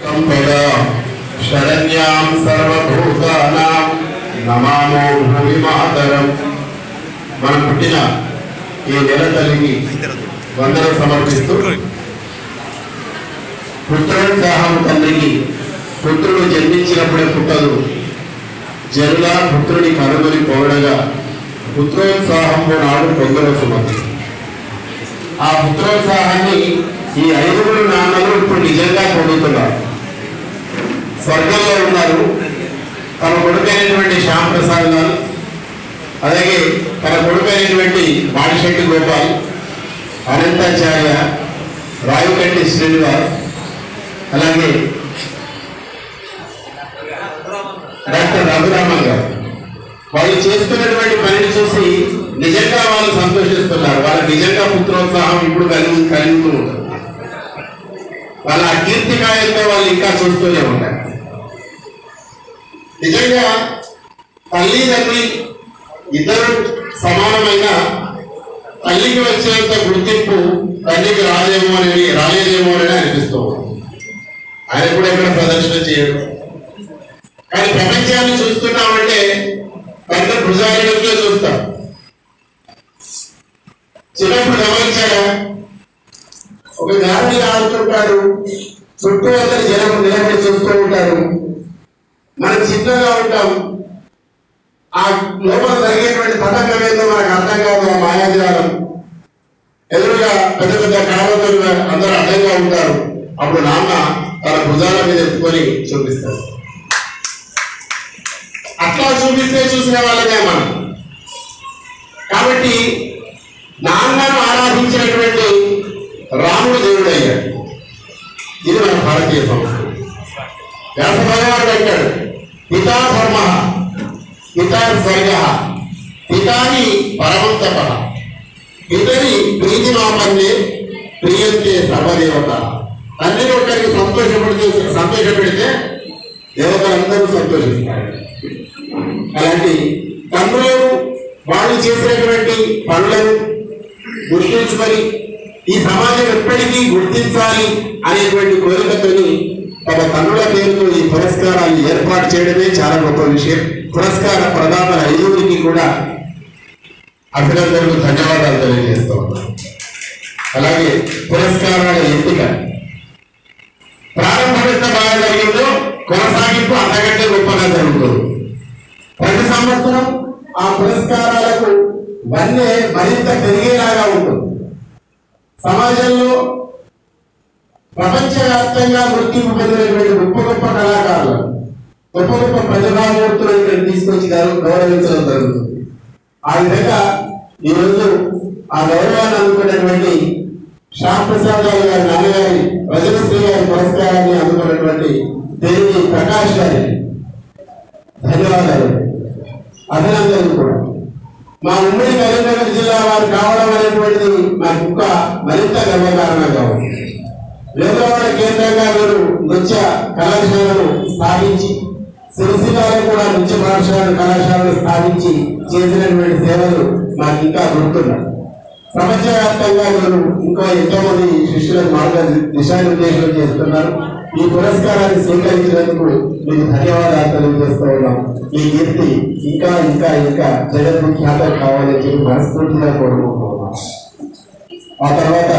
సంపదా శరణ్యాం సర్వభూతానాం నమామో భూమి మాతరం. మనం పుట్టిన ఈ నెల తల్లికి వందనం సమర్పిస్తూ పుత్రోత్సాహం తండ్రికి పుత్రుడు జన్మించినప్పుడే పుట్టదు జనుల పుత్రుని కనుగొని పోవడగా పుత్రోత్సాహము నాడు పొందుల సుమతి. ఆ పుత్రోత్సాహాన్ని ఈ 5 నాన్నలు ఇప్పుడు నిజంగా పొందుతున్నారు. స్వర్గంలో ఉన్నారు. తన కొడుకైనటువంటి శ్యామ్ ప్రసాద్ గారు, అలాగే తన కొడుకైనటువంటి మాడిశెట్టి గోపాల్, అనంతాచార్య, రాయుకంటి శ్రీనివాస్, అలాగే డాక్టర్ రఘురామన్ గారు వాళ్ళు చేస్తున్నటువంటి పనిని చూసి నిజంగా వాళ్ళు సంతోషిస్తున్నారు. వాళ్ళ నిజంగా పుత్రోత్సాహం ఇప్పుడు కలుగుతూ ఉంటారు. వాళ్ళ కీర్తికాయంతో వాళ్ళు ఇంకా చూస్తూనే ఉంటారు. నిజంగా తల్లిదండ్రి ఇద్దరు సమానమైన తల్లికి వచ్చేంత గుర్తింపు తల్లికి రాలేదేమో అని అనిపిస్తూ ఉంటుంది. ఆయన కూడా ఎక్కడ ప్రదర్శన చేయడు. కానీ ప్రపంచాన్ని చూస్తున్నామంటే తండ్రి భుజాలకే చూస్తాం. చిన్నప్పుడు గమనించారా, ఒక గాలి ఆడుతుంటారు, చుట్టూ అందరి జనం నిలబడి చూస్తూ ఉంటారు. మనం చిన్నగా ఉంటాం. ఆ లోపల జరిగేటువంటి పథకం ఏదో మనకు అర్థం కాదు. ఆ మాయాజాలం ఎదురుగా పెద్ద పెద్ద కావతులు అందరూ అడ్డంగా ఉంటారు. అప్పుడు నాన్న తన భుజాల మీద ఎత్తుకొని చూపిస్తారు. అట్లా చూపిస్తే చూసిన వాళ్ళమే మనం. కాబట్టి నాన్నను ఆరాధించినటువంటి రాముడు దేవుడు అయ్యాడు. ఇది మన భారతీయ సంస్కృతి. వ్యాస భగవానుడు అంటాడు, పితా ధర్మ, పితా స్వర్గ, పితాని పరమంతప, పితని ప్రీతి మాపన్నే ప్రియంతే సర్వదేవత. తండ్రిని ఒకరికి సంతోషపెడితే దేవతలందరూ సంతోషిస్తారు. అలాంటి తండ్రులు వాళ్ళు చేసినటువంటి పనులను గుర్తించుకొని ఈ సమాజం ఎప్పటికీ గుర్తించాలి అనేటువంటి కోరికతోని తమ తండ్రుల పేరుతో ఈ పురస్కారాన్ని ఏర్పాటు చేయడమే చాలా గొప్ప విషయం. పురస్కార ప్రదాతల 5గురికి కూడా అభినందనలు, ధన్యవాదాలు తెలియజేస్తూ ఉన్నాను. అలాగే పురస్కారాల ఎంపిక ప్రారంభంగా బాగా జరిగిందో కొనసాగింపు అంతకంటే గొప్పగా జరుగుతుంది. ప్రతి సంవత్సరం ఆ పురస్కారాలకు వన్నె మరింత పెరిగేలాగా ఉంటుంది. సమాజంలో ప్రపంచవ్యాప్తంగా గుర్తింపు పొందినటువంటి గొప్ప గొప్ప కళాకారులు, గొప్ప గొప్ప ప్రతిభామూర్తులు ఇక్కడ తీసుకొచ్చి గౌరవించడం జరుగుతుంది. ఆ విధంగా ఈరోజు ఆ గౌరవాన్ని అందుకున్నటువంటి శ్యామ్ ప్రసాద్ గారి నాన్నగారి రజనశ్రీ గారి పురస్కారాన్ని అందుకున్నటువంటి దేవి ప్రకాష్ గారి ధన్యవాదాలు, అభినందనలు కూడా. మా ఉమ్మడి కరీంనగర్ జిల్లా వారు కావడం అనేటువంటిది మాకు ఇంకా మరింత గర్వకారణంగా ఉంది. వేదవాడ కేంద్రంగా వీరు నృత్య కళాశాలను స్థాపించి, సిరిసిల్లాలో కూడా నృత్య కళాశాలను స్థాపించి చేసినటువంటి సేవలు మాకు ఇంకా గుర్తున్నాయి. ప్రపంచవ్యాప్తంగా వీరు ఇంకా ఎంతో మంది శిష్యులకు దిశానిర్దేశం చేస్తున్నారు. ఈ పురస్కారాన్ని స్వీకరించినందుకు మీకు ధన్యవాదాలు తెలియజేస్తూ ఉన్నాం. ఈ కీర్తి ఇంకా ఇంకా ఇంకా జగద్విఖ్యాతం కావాలని చెప్పి మనస్ఫూర్తిగా కోరుకుంటున్నాం. ఆ తర్వాత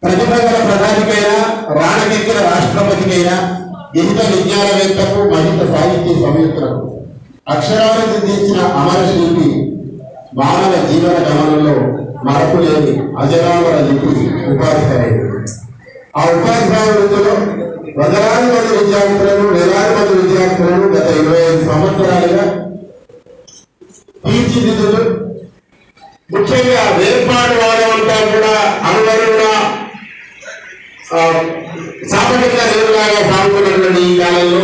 ప్రతిభ గల ప్రధానికైనా, రాణకెక్కిన రాష్ట్రపతికైనా, హిత విజ్ఞానవేత్తకు, మహిత సాహిత్య సంయుక్తకు అక్షరాలు సిద్ధించిన అమర శిల్పి, మానవ జీవన గమనంలో మరపులేని అజరామర లిపి ఉపాధ్యాయుడు. ఆ ఉపాధ్యాయ వృత్తిలో వందలాది మంది విద్యార్థులను, వేలాది మంది విద్యార్థులను గత 25 సంవత్సరాలుగా తీర్చిదిద్దుతూ, ముఖ్యంగా వేర్పాటు వాడమంతా కూడా అనువరుగా సాపటిక దేవులాగా సాగుతున్నటువంటి ఈ కాలంలో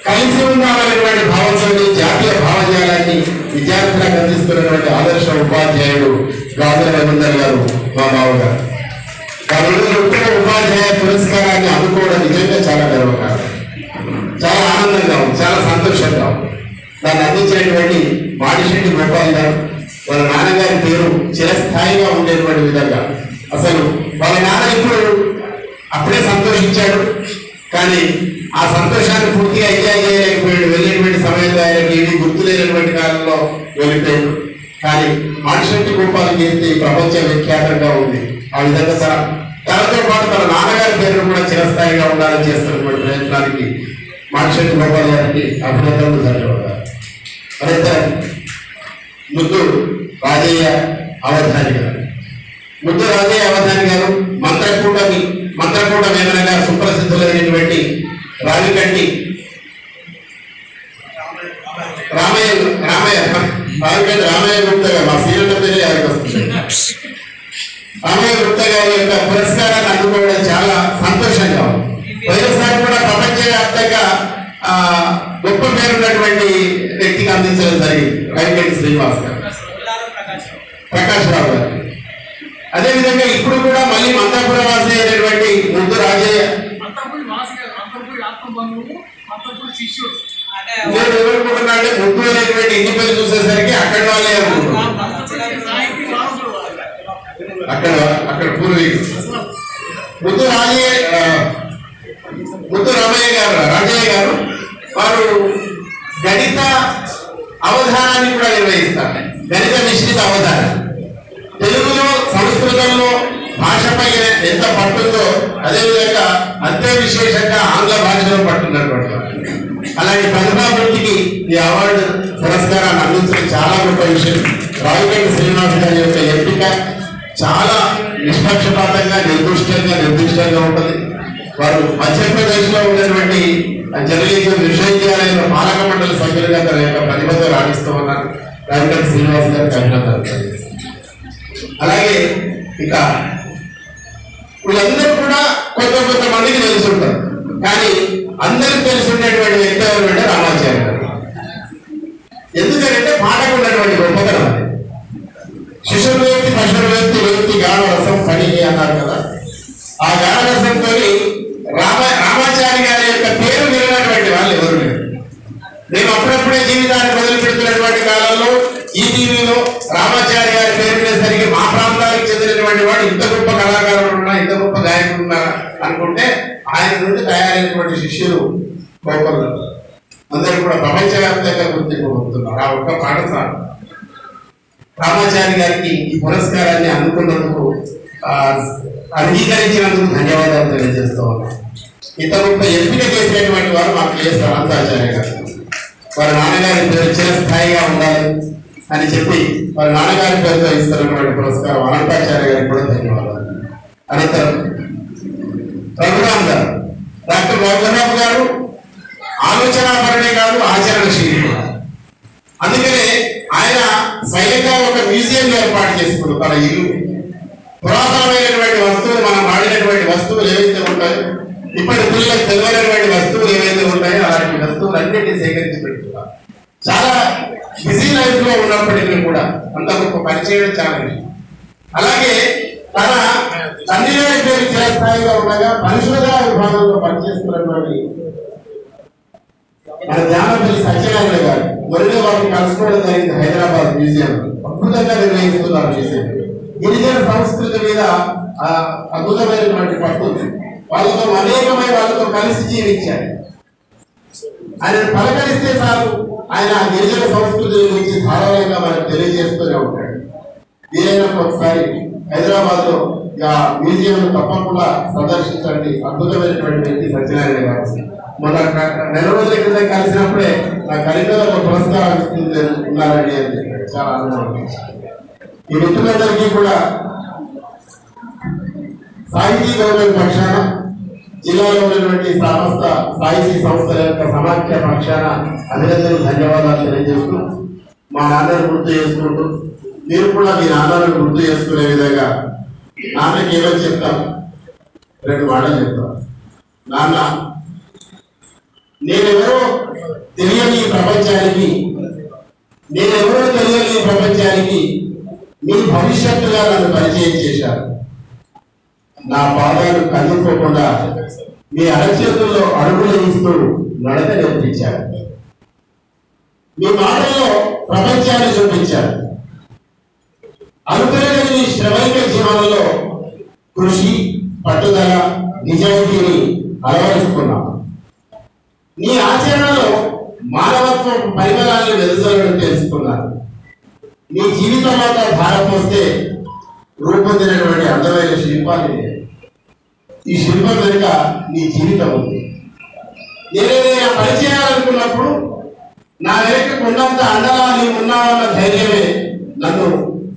కలిసి ఉండాలనేటువంటి భావంతో జాతీయ భావజాలాన్ని విద్యార్థులకు అందిస్తున్నటువంటి ఆదర్శ ఉపాధ్యాయుడు గాజుల రవీందర్ గారు మా బావగారు. వారు ఉత్తమ ఉపాధ్యాయ పురస్కారాన్ని అందుకోవడం నిజంగా చాలా గర్వకారణం. చాలా ఆనందంగా ఉంది, చాలా సంతోషంగా ఉంది. దాన్ని అందించినటువంటి మాడిశెట్టి గోపాల్ గారు, వాళ్ళ నాన్నగారి పేరు చిరస్థాయిగా ఉండేటువంటి విధంగా, అసలు వాళ్ళ నాన్న ఇప్పుడు అప్పుడే సంతోషించాడు. కానీ ఆ సంతోషాన్ని పూర్తిగా ఎంజాయ్ చేయలేకపోయాడు. వెళ్ళినటువంటి సమయంలో ఆయనకి ఏమీ గుర్తు లేనటువంటి కాలంలో వెళ్ళిపోయాడు. కానీ మాడిశెట్టి గోపాల్ కీర్తి ప్రపంచ విఖ్యాతంగా ఉంది. ఆ విధంగా తనతో పాటు తన నాన్నగారి పేరు కూడా చిరస్థాయిగా ఉండాలని చేస్తున్నటువంటి ప్రయత్నానికి మాడిశెట్టి గోపాల్ గారికి అభినందనలు ధన్యవాదాలు. అనంతరం ముద్దు రాజయ్య అవధాని గారు. ముద్దు రాజయ్య అవధాని గారు మంత్రకూట వేమనగా సుప్రసిద్ధులైనటువంటి రావికంటి రామయ్య గుప్తా గారు, మా సీనియర్ పేరు ఎవరికి వస్తుంది, రామయ్య గుప్తా గారి యొక్క పురస్కారాన్ని అందుకోవడం చాలా సంతోషంగా ఉంది. వైఎస్ఆర్ కూడా ప్రపంచవ్యాప్తంగా గొప్ప పేరున్నటువంటి వ్యక్తికి అందించడం జరిగింది. రావికంటి శ్రీనివాస్ గారు, ప్రకాష్ రావు గారు. అదేవిధంగా ఇప్పుడు కూడా మళ్ళీ మంతాపుర వాసి అయినటువంటి ముద్దు రాజయ్య నేను ఎవరుకుంటున్నా అంటే ముద్దు అనేటువంటి ఇంటి పేరు చూసేసరికి అక్కడ వాళ్ళే అక్కడ పూర్వీకులు. ముద్దు రాజయ్య గారు వారు గణిత అవధానాన్ని కూడా నిర్వహిస్తారు. గణిత మిశ్రిత అవధానం తెలుగులో సంస్కృతంలో భాషపై ఎంత పట్టుందో అదేవిధంగా అంతే విశేషంగా ఆంగ్ల భాషలో పట్టున్నటువంటి అలాంటి ప్రతిభాభివృద్ధికి ఈ అవార్డు పురస్కారాన్ని అందించడం చాలా గొప్ప విషయం. రావికంటి శ్రీనివాస్ గారి యొక్క ఎంపిక చాలా నిష్పక్షపాతంగా నిర్దిష్టంగా ఉంటుంది. వారు మధ్యప్రదేశ్ లో ఉన్నటువంటి జర్నలిజం విశ్వవిద్యాలయంలో పాలక మండలి సభ్యులుగా తన యొక్క ప్రతిభతో రాణిస్తూ ఉన్నారు. రావికంటి శ్రీనివాస్ గారికి అభినందనలు. అలాగే ఇక వీళ్ళందరూ కూడా కొంతమందికి తెలుసుంటారు. కానీ అందరికి తెలుసుండేటువంటి వ్యక్తి ఎవరంటే రామాచార్య గారు. ఎందుకంటే పాటకు ఉన్నటువంటి గొప్పతనం అది. శిశురు వ్యక్తి పశురు వ్యక్తి గానరసం పని అన్నారు కదా. ఆ గానరసంతో రామాచారి గారి యొక్క పేరు వినటువంటి వాళ్ళు ఎవరు లేరు. నేను అప్పుడప్పుడే జీవితాన్ని మొదలు పెడుతున్నటువంటి కాలంలో ఈ టీవీలో రామాచారి గారి పేరు వినేసరికి మా ప్రాంతానికి చెందినటువంటి వాడు ఇంత గొప్ప కళాకారులు ఉన్నా, ఇంత గొప్ప గాయకులు ఉన్నారా అనుకుంటే ఆయన నుండి తయారైనటువంటి శిష్యులు గొప్పలు అందరూ కూడా ప్రపంచవ్యాప్తంగా గుర్తింపు పొందుతున్నారు. ఆ ఒక్క పాట సార్ రామాచారి గారికి ఈ పురస్కారాన్ని అందుకున్నందుకు అంగీకరించినందుకు ధన్యవాదాలు తెలియజేస్తూ ఉన్నాం. ఇంత గొప్ప ఎంపిక చేసినటువంటి వారు మా కెఎస్ అనంతాచార్య గారు. వారి నాన్నగారి పేరు చిరస్థాయిగా ఉండాలి అని చెప్పి వారి నాన్నగారి పేరుతో ఇస్తున్నటువంటి పురస్కారం అనంతాచార్య గారికి కూడా ధన్యవాదాలు. అనంతరం రఘురామ్ గారు, డాక్టర్ రఘురామ్ గారు ఆలోచనాపరుడే కాదు, ఆచరణశీలి. అందుకనే ఆయన స్వయంగా ఒక మ్యూజియం ఏర్పాటు చేసుకున్నారు. తన ఇల్లు పురాతనమైనటువంటి వస్తువులు, మనం వాడినటువంటి వస్తువులు ఏవైతే ఉంటాయో, ఇప్పటి పిల్లలకు తెలియనటువంటి వస్తువులు ఏవైతే ఉంటాయో అలాంటి వస్తువులు అన్నింటినీ సేకరించి పెట్టుకున్నారు. చాలా బిజీ లైఫ్ లో ఉన్నప్పటికీ కూడా అంత గొప్ప పనిచేయడం చాలా విషయం. అలాగే తన తండ్రి గారి పేరు చిరస్థాయిగా ఉండగా పరిశోధన విభాగంలో పనిచేస్తున్నటువంటి మన జ్ఞానపల్లి సత్యనారాయణ గారు మొదటి వారిని కలుసుకోవడం జరిగింది హైదరాబాద్ మ్యూజియం. అద్భుతంగా నిర్వహిస్తున్నారు మ్యూజియం. గిరిజన సంస్కృతి మీద అద్భుతమైనటువంటి పట్టు, వాళ్ళతో అనేకమైన వాళ్ళతో కలిసి జీవించారు. ఆయన పలకరిస్తే చాలు ఆయన గిరిజన సంస్కృతి గురించి ధారాళంగా మనకు తెలియజేస్తూనే ఉంటాడు. వీలైనప్పుడు ఒకసారి హైదరాబాద్ లో మ్యూజియం తప్పకుండా సందర్శించండి. అద్భుతమైనటువంటి వ్యక్తి సత్యనారాయణ గారు. మొన్న నెల రోజుల కింద కలిసినప్పుడే నా కరీంనగర్ పురస్కారం ఉన్నారండి అని చెప్పాడు. చాలా ఆనందం. ఈ వ్యక్తులందరికీ కూడా సాహితీ గౌరవ పక్షాన జిల్లాలో ఉన్నటువంటి సమస్త సాహితీ సంస్థల యొక్క సమాఖ్య పక్షాన అభినందనలు ధన్యవాదాలు తెలియజేస్తూ మా నాన్నను గుర్తు చేసుకుంటూ మీరు కూడా మీ నాన్నను గుర్తు చేసుకునే విధంగా నాన్నకి ఏమో చెప్తాం, 2 మాటలు చెప్తాం. నాన్న, నేనెవరో తెలియని ప్రపంచానికి మీ భవిష్యత్తుగా నన్ను పరిచయం చేశారు. నా పాదాలు కదులుకోకుండా మీ అరచేతుల్లో అడుగులు ఇస్తూ నడక నేర్పించారు. మీ మాటల్లో ప్రపంచాన్ని చూపించారు. అనుకునే మీ శ్రమైక జీవనంలో కృషి, పట్టుదల, నిజాయితీని అలవరుచుకున్నావు. నీ ఆచరణలో మానవత్వ పరిమళాన్ని వెదజల్లడం తెలుసుకున్నారు. నీ జీవితంలో భారం వస్తే రూపొందినటువంటి అందమైన శిల్పాలు. ఈ శిల్పం వెనుక నీ జీవితం ఉంది. నేనేదైనా పని చేయాలనుకున్నప్పుడు నా వెనక కొండంత అండగా నీవు ఉన్నావన్న ధైర్యమే నన్ను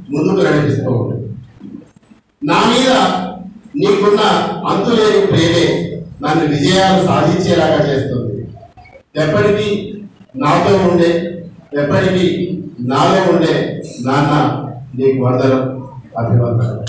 ముందుకు నడిపిస్తూ ఉంటుంది. నా మీద నీకున్న అంతులేని ప్రేమే నన్ను విజయాలు సాధించేలాగా చేస్తుంది. ఎప్పటికీ నాతో ఉండే, ఎప్పటికీ నాలో ఉండే నాన్న నీకు వందనం, అభివందనం.